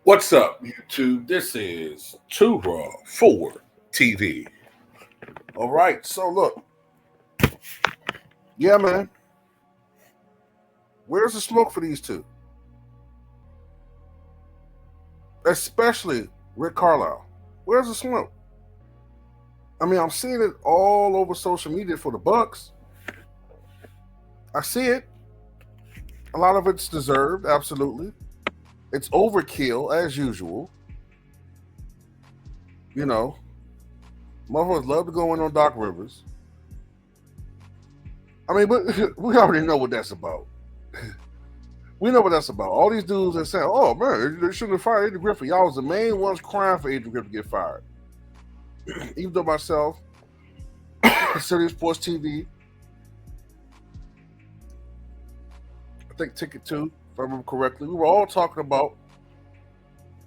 What's up, YouTube? This is Too Raw for TV. All right, so look, yeah, man, where's the smoke for these two? Especially Rick Carlisle. Where's the smoke? I mean, I'm seeing it all over social media for the Bucks. I see it. A lot of it's deserved, absolutely. It's overkill as usual. You know, motherfuckers love to go in on Doc Rivers. I mean, but we already know what that's about. We know what that's about. All these dudes are saying, "Oh man, they shouldn't have fired Adrian Griffin." Y'all was the main ones crying for Adrian Griffin to get fired. Even though myself, Serious Sports TV, I think Ticket 2, if I remember correctly, we were all talking about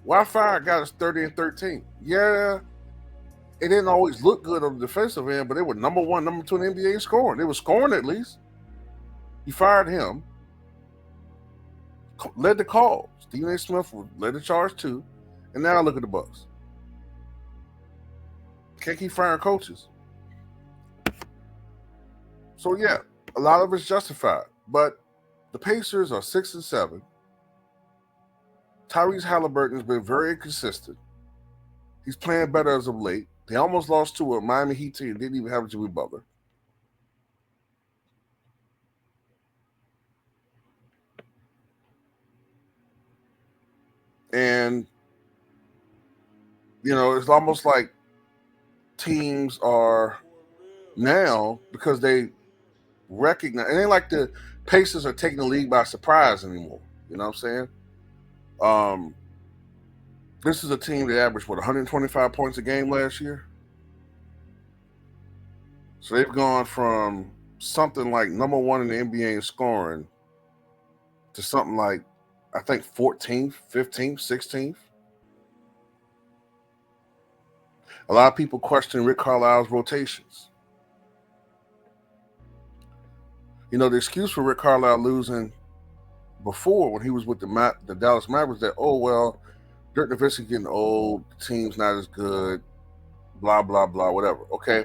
why fire got us 30 and 13. Yeah, it didn't always look good on the defensive end, but they were number 1, number 2 in the NBA in scoring. They were scoring at least. You fired him. Led the call. Stephen A. Smith led the charge too. And now look at the Bucks. Can't keep firing coaches. So yeah, a lot of it's justified. But the Pacers are 6 and 7. Tyrese Halliburton has been very inconsistent. He's playing better as of late. They almost lost to a Miami Heat team. Didn't even have Jimmy Butler. And, you know, it's almost like teams are now, because they recognize, it ain't like the Pacers are taking the league by surprise anymore. You know what I'm saying? This is a team that averaged, 125 points a game last year? So they've gone from something like number 1 in the NBA in scoring to something like, I think 14th, 15th, 16th. A lot of people question Rick Carlisle's rotations. You know, the excuse for Rick Carlisle losing before, when he was with the Dallas Mavericks, that, oh, well, Dirk Nowitzki getting old, the team's not as good, blah, blah, blah, whatever. Okay.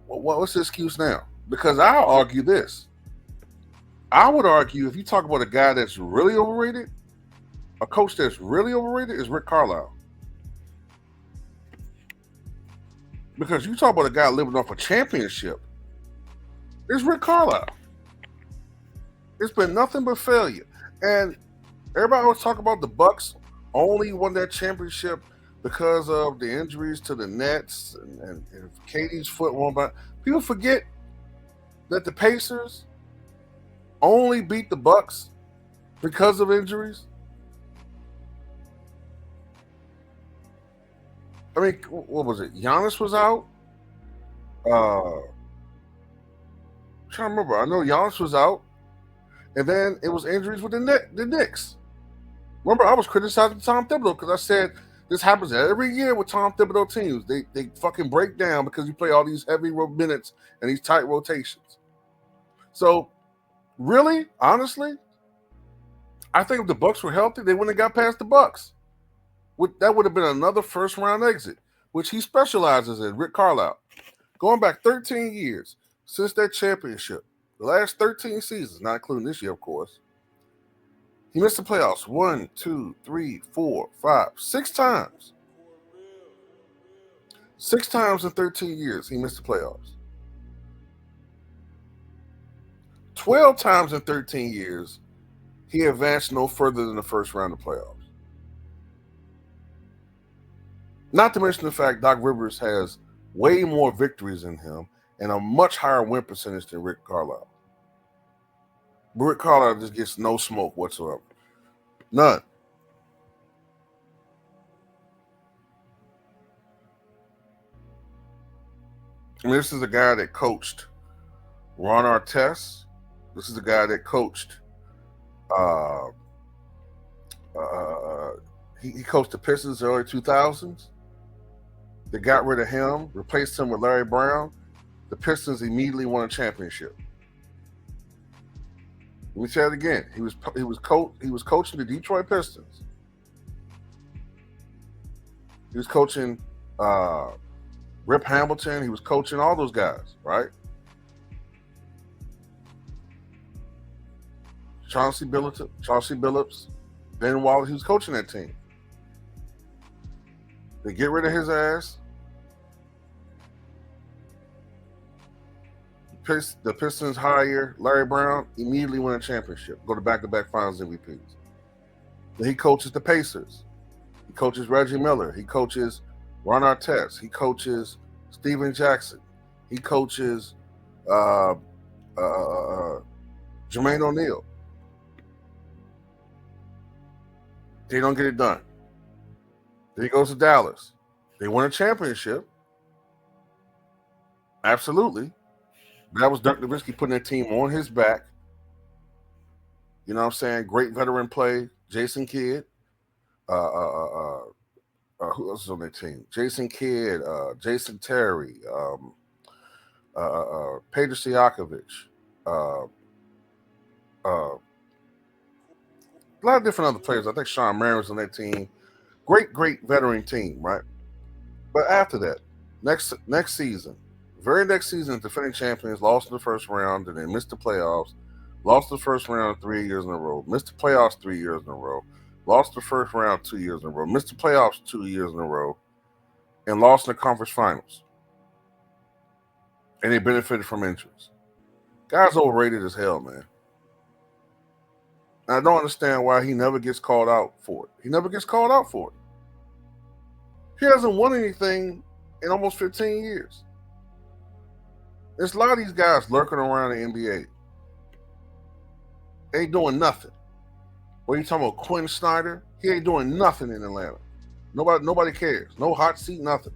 Well, what's the excuse now? Because I'll argue this. I would argue, if you talk about a guy that's really overrated, a coach that's really overrated, is Rick Carlisle. Because you talk about a guy living off a championship, it's Rick Carlisle. It's been nothing but failure. And everybody always talk about the Bucks only won that championship because of the injuries to the Nets and Katie's foot won't back. People forget that the Pacers only beat the Bucks because of injuries. I mean, what was it? Giannis was out. I'm trying to remember. I know Giannis was out. And then it was injuries with the Knicks. Remember, I was criticizing Tom Thibodeau because I said this happens every year with Tom Thibodeau teams. They fucking break down because you play all these heavy minutes and these tight rotations. So, really, honestly, I think if the Bucks were healthy, they wouldn't have got past the Bucks. That would have been another first-round exit, which he specializes in, Rick Carlisle. Going back 13 years since that championship, the last 13 seasons, not including this year, of course, he missed the playoffs 1, 2, 3, 4, 5, 6 times. 6 times in 13 years, he missed the playoffs. 12 times in 13 years, he advanced no further than the first round of playoffs. Not to mention the fact Doc Rivers has way more victories than him and a much higher win percentage than Rick Carlisle. But Rick Carlisle just gets no smoke whatsoever. None. I mean, this is a guy that coached Ron Artest, This is the guy that coached. Uh, uh, he coached the Pistons in the early 2000s. They got rid of him, replaced him with Larry Brown. The Pistons immediately won a championship. Let me say it again. He was coaching the Detroit Pistons. He was coaching Rip Hamilton. He was coaching all those guys, right? Chauncey Billups, Ben Wallace. He was coaching that team. They get rid of his ass. The Pistons hire Larry Brown, immediately win a championship, go to back-to-back finals MVPs. Then he coaches the Pacers. He coaches Reggie Miller. He coaches Ron Artest. He coaches Steven Jackson. He coaches Jermaine O'Neal. They don't get it done. Then he goes to Dallas. They win a championship. Absolutely. That was Dirk Nowitzki putting that team on his back. You know what I'm saying? Great veteran play. Jason Kidd. Who else is on that team? Jason Kidd, Jason Terry, Pedro Sijakovic. A lot of different other players. I think Sean Marion was on that team. Great veteran team, right? But after that, next season, very next season, defending champions lost in the first round and then missed the playoffs. Lost the first round 3 years in a row. Missed the playoffs 3 years in a row. Lost the first round 2 years in a row. Missed the playoffs 2 years in a row. And lost in the conference finals. And they benefited from injuries. Guy's overrated as hell, man. I don't understand why he never gets called out for it. He never gets called out for it. He hasn't won anything in almost 15 years. There's a lot of these guys lurking around the NBA. They ain't doing nothing. What are you talking about, Quinn Snyder? He ain't doing nothing in Atlanta. Nobody cares. No hot seat, nothing.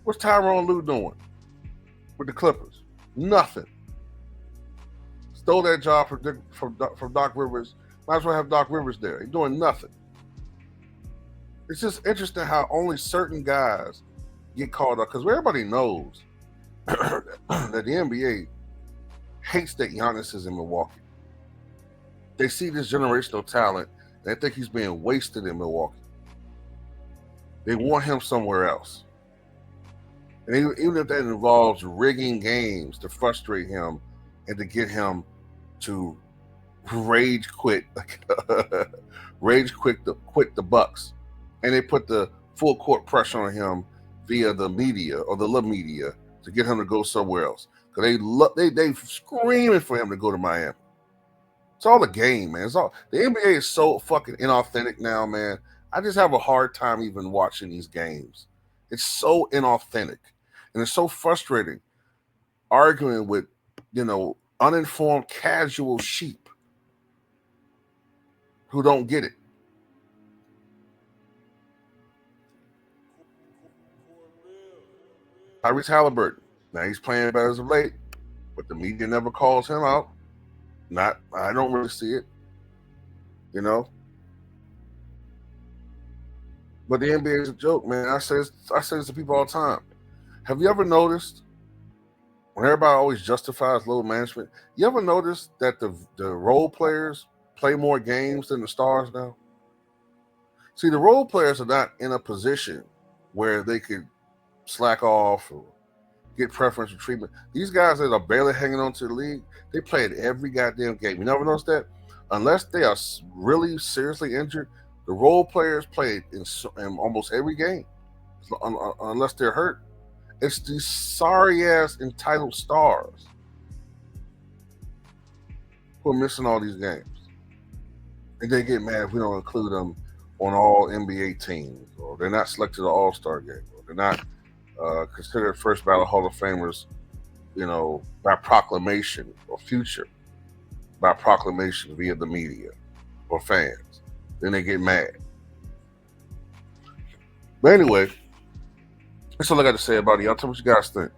What's Tyronn Lue doing with the Clippers? Nothing. Stole that job from Doc Rivers. Might as well have Doc Rivers there. He's doing nothing. It's just interesting how only certain guys get called up, because everybody knows that the NBA hates that Giannis is in Milwaukee. They see this generational talent, and they think he's being wasted in Milwaukee. They want him somewhere else. And even if that involves rigging games to frustrate him and to get him to rage quit the Bucks. And they put the full court pressure on him via the media or the love media to get him to go somewhere else. Because they screaming for him to go to Miami. It's all a game, man. The NBA is so fucking inauthentic now, man. I just have a hard time even watching these games. It's so inauthentic. And it's so frustrating arguing with, uninformed casual sheep who don't get it. Tyrese Halliburton. Now he's playing better as of late, but the media never calls him out. I don't really see it, But the NBA is a joke, man. I say this to people all the time. Have you ever noticed when everybody always justifies load management? You ever notice that the role players play more games than the stars now? See, the role players are not in a position where they could slack off or get preferential treatment. These guys that are barely hanging on to the league, they play at every goddamn game. You never noticed that? Unless they are really seriously injured, the role players play in almost every game, unless they're hurt. It's these sorry-ass entitled stars who are missing all these games. And they get mad if we don't include them on all NBA teams, or they're not selected to the All-Star game, or they're not considered first ballot Hall of Famers, by proclamation, or future by proclamation via the media or fans. Then they get mad. But anyway, That's all I got to say about it. Y'all tell me what you guys think.